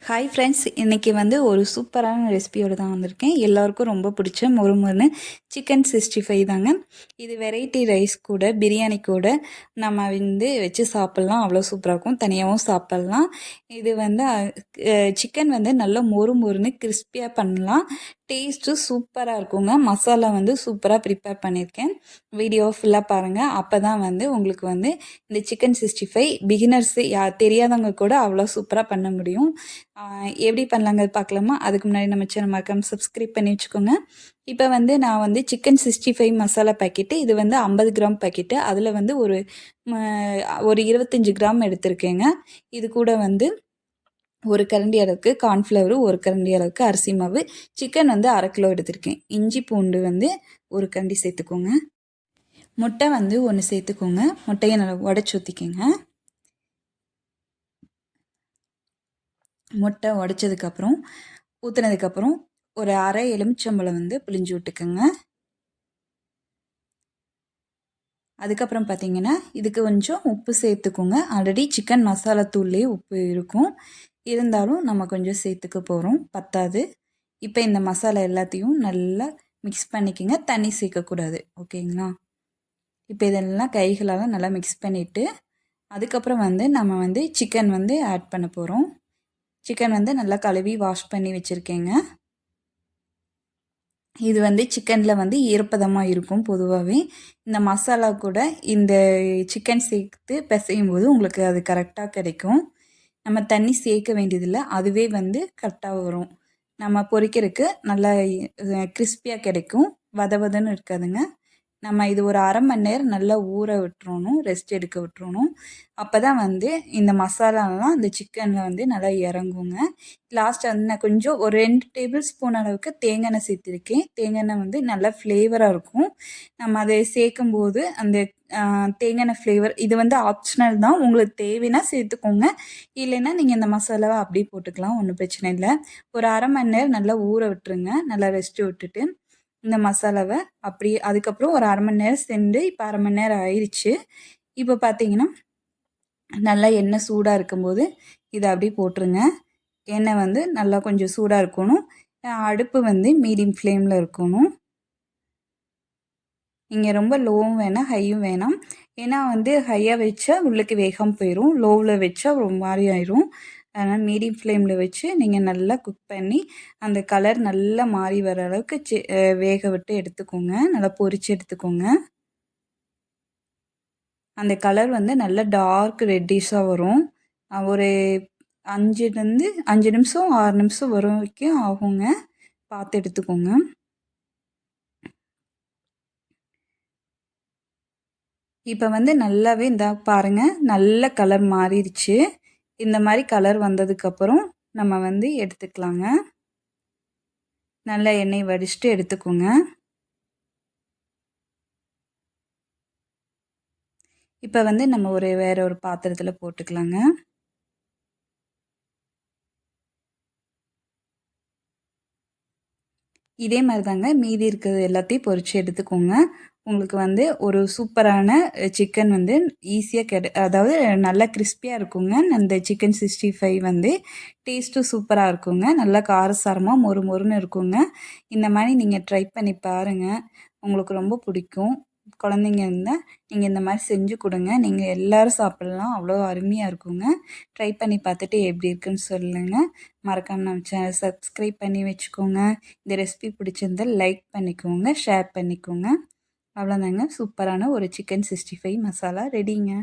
Hi friends, இன்றைக்கி ஒரு சூப்பரான ரெசிபியோடு தான் வந்திருக்கேன். எல்லோருக்கும் ரொம்ப பிடிச்ச மொறுமொறுன்னு சிக்கன் 65 தாங்க. இது வெரைட்டி ரைஸ் கூட பிரியாணி கூட நம்ம வச்சு சாப்பிட்லாம். அவ்வளோ சூப்பராக இருக்கும். தனியாகவும் சாப்பிட்லாம். இது சிக்கன் நல்லா மொறுமொறுன்னு கிறிஸ்பியாக பண்ணலாம். டேஸ்ட்டும் சூப்பராக இருக்குங்க. மசாலா சூப்பராக ப்ரிப்பேர் பண்ணியிருக்கேன். வீடியோ ஃபுல்லாக பாருங்கள். அப்போ தான் உங்களுக்கு இந்த சிக்கன் 65 பிகினர்ஸு தெரியாதவங்க கூட அவ்வளோ சூப்பராக பண்ண முடியும். எப்படி பண்ணலாங்கிறது பார்க்கலாமா? அதுக்கு முன்னாடி நம்ம சேனல் மறக்காம சப்ஸ்கிரைப் பண்ணி வச்சுக்கோங்க. இப்போ நான் சிக்கன் 65 மசாலா பாக்கெட்டு, இது 50 கிராம் பாக்கெட்டு. அதில் ஒரு 25 கிராம் எடுத்திருக்கேங்க. இது கூட ஒரு கரண்டி அளவுக்கு கார்ன்ஃப்ளவரு, ஒரு கரண்டி அளவுக்கு அரிசி மாவு, சிக்கன் 1/2 கிலோ எடுத்திருக்கேன். இஞ்சி பூண்டு ஒரு கரண்டி சேர்த்துக்கோங்க. முட்டை 1 சேர்த்துக்கோங்க. முட்டையை நல்லா உடச்சி ஊற்றிக்கோங்க. முட்டை உடச்சதுக்கப்புறம் ஊற்றுனதுக்கப்புறம் ஒரு அரை எலுமிச்சம்பழம் பிழிஞ்சு விட்டுக்கோங்க. அதுக்கப்புறம் பார்த்தீங்கன்னா இதுக்கு கொஞ்சம் உப்பு சேர்த்துக்கோங்க. ஆல்ரெடி சிக்கன் மசாலா தூள்லேயே உப்பு இருக்கும், இருந்தாலும் நம்ம கொஞ்சம் சேர்த்துக்க போகிறோம், பத்தாது. இப்போ இந்த மசாலா எல்லாத்தையும் நல்லா மிக்ஸ் பண்ணிக்கோங்க. தண்ணி சேர்க்கக்கூடாது, ஓகேங்களா? இப்போ இதெல்லாம் கைகளால் நல்லா மிக்ஸ் பண்ணிவிட்டு அதுக்கப்புறம் நம்ம சிக்கன் ஆட் பண்ண போகிறோம். சிக்கன் நல்லா கழுவி வாஷ் பண்ணி வச்சுருக்கேங்க. இது சிக்கனில் ஈரப்பதமாக இருக்கும். பொதுவாகவே இந்த மசாலா கூட இந்த சிக்கன் சேர்த்து பிசையும் போது உங்களுக்கு அது கரெக்டாக கிடைக்கும். நம்ம தண்ணி சேர்க்க வேண்டியதில்லை, அதுவே கரெக்டாக வரும். நம்ம பொரிக்கிறதுக்கு நல்லா கிறிஸ்பியாக கிடைக்கும், வதவதன்னு இருக்காதுங்க. நம்ம இது ஒரு அரை மணி நேரம் நல்லா ஊற விட்டுறணும், ரெஸ்ட் எடுக்க விட்டுறணும். அப்போ தான் இந்த மசாலாலாம் இந்த சிக்கனில் நல்லா இறங்குங்க. லாஸ்ட்டாக நான் கொஞ்சம் ஒரு 2 டேபிள் ஸ்பூன் அளவுக்கு தேங்காய் எண்ணெய் சேர்த்துருக்கேன். தேங்காய் எண்ணெய் நல்லா ஃப்ளேவராக இருக்கும். நம்ம அதை சேர்க்கும்போது அந்த தேங்காய் எண்ணெய் ஃப்ளேவர் இது ஆப்ஷனல் தான். உங்களுக்கு தேவைன்னா சேர்த்துக்கோங்க, இல்லைன்னா நீங்கள் இந்த மசாலாவை அப்படியே போட்டுக்கலாம், ஒன்றும் பிரச்சனை இல்லை. ஒரு அரை மணி நேரம் நல்லா ஊற விட்டுருங்க, நல்லா ரெஸ்ட்டு விட்டுட்டு இந்த மசாலாவை அப்படியே அதுக்கப்புறம் ஒரு அரை மணி நேரம் சென்று இப்போ அரை மணி நேரம் ஆயிடுச்சு. இப்போ பார்த்தீங்கன்னா நல்லா எண்ணெய் சூடாக இருக்கும்போது இதை அப்படியே போட்டுருங்க. எண்ணெய் நல்லா கொஞ்சம் சூடாக இருக்கணும். அடுப்பு மீடியம் ஃப்ளேமில் இருக்கணும். நீங்கள் ரொம்ப லோவும் வேணாம், ஹையும் வேணாம். ஏன்னா ஹையாக வச்சா உள்ளுக்கு வேகாமல் போயிடும், லோவில் வச்சா ஒரு மாதிரி ஆயிரும். அதனால் மீடியம் ஃப்ளேமில் வச்சு நீங்கள் நல்லா குக் பண்ணி அந்த கலர் நல்லா மாறி வர அளவுக்கு வேக விட்டு எடுத்துக்கோங்க. நல்லா பொரித்து எடுத்துக்கோங்க. அந்த கலர் நல்லா டார்க் ரெட்டிஷாக வரும். ஒரு 5 நிமிஷம் 6 நிமிஷம் வரைக்கும் ஆகுங்க, பார்த்து எடுத்துக்கோங்க. இப்போ நல்லாவே பாருங்கள், நல்ல கலர் மாறிடுச்சு. இந்த மாதிரி கலர் வந்ததுக்கப்புறம் நம்ம எடுத்துக்கலாங்க. நல்லா எண்ணெய் வடிச்சிட்டு எடுத்துக்கோங்க. இப்போ நம்ம வேற ஒரு பாத்திரத்தில் போட்டுக்கலாங்க. இதே மாதிரி தாங்க மீதி இருக்கிறது எல்லாத்தையும் பொரித்து எடுத்துக்கோங்க. உங்களுக்கு ஒரு சூப்பரான சிக்கன் ஈஸியாக அதாவது நல்லா கிறிஸ்பியாக இருக்குங்க. அந்த சிக்கன் 65 டேஸ்ட்டும் சூப்பராக இருக்குங்க. நல்லா காரசாரமாக மொறு மொறுன்னு இருக்குங்க. இந்த மாதிரி நீங்கள் ட்ரை பண்ணி பாருங்கள், உங்களுக்கு ரொம்ப பிடிக்கும். குழந்தைங்க இருந்தால் நீங்கள் இந்த மாதிரி செஞ்சு கொடுங்க, நீங்கள் எல்லோரும் சாப்பிட்லாம், அவ்வளோ அருமையாக இருக்குங்க. ட்ரை பண்ணி பார்த்துட்டு எப்படி இருக்குன்னு சொல்லுங்கள். மறக்காமல் நம்ம சேனல் சப்ஸ்கிரைப் பண்ணி வச்சுக்கோங்க. இந்த ரெசிபி பிடிச்சிருந்தால் லைக் பண்ணிக்கோங்க, ஷேர் பண்ணிக்கோங்க. அவ்வளோதாங்க, சூப்பரான ஒரு சிக்கன் 65 மசாலா ரெடிங்க.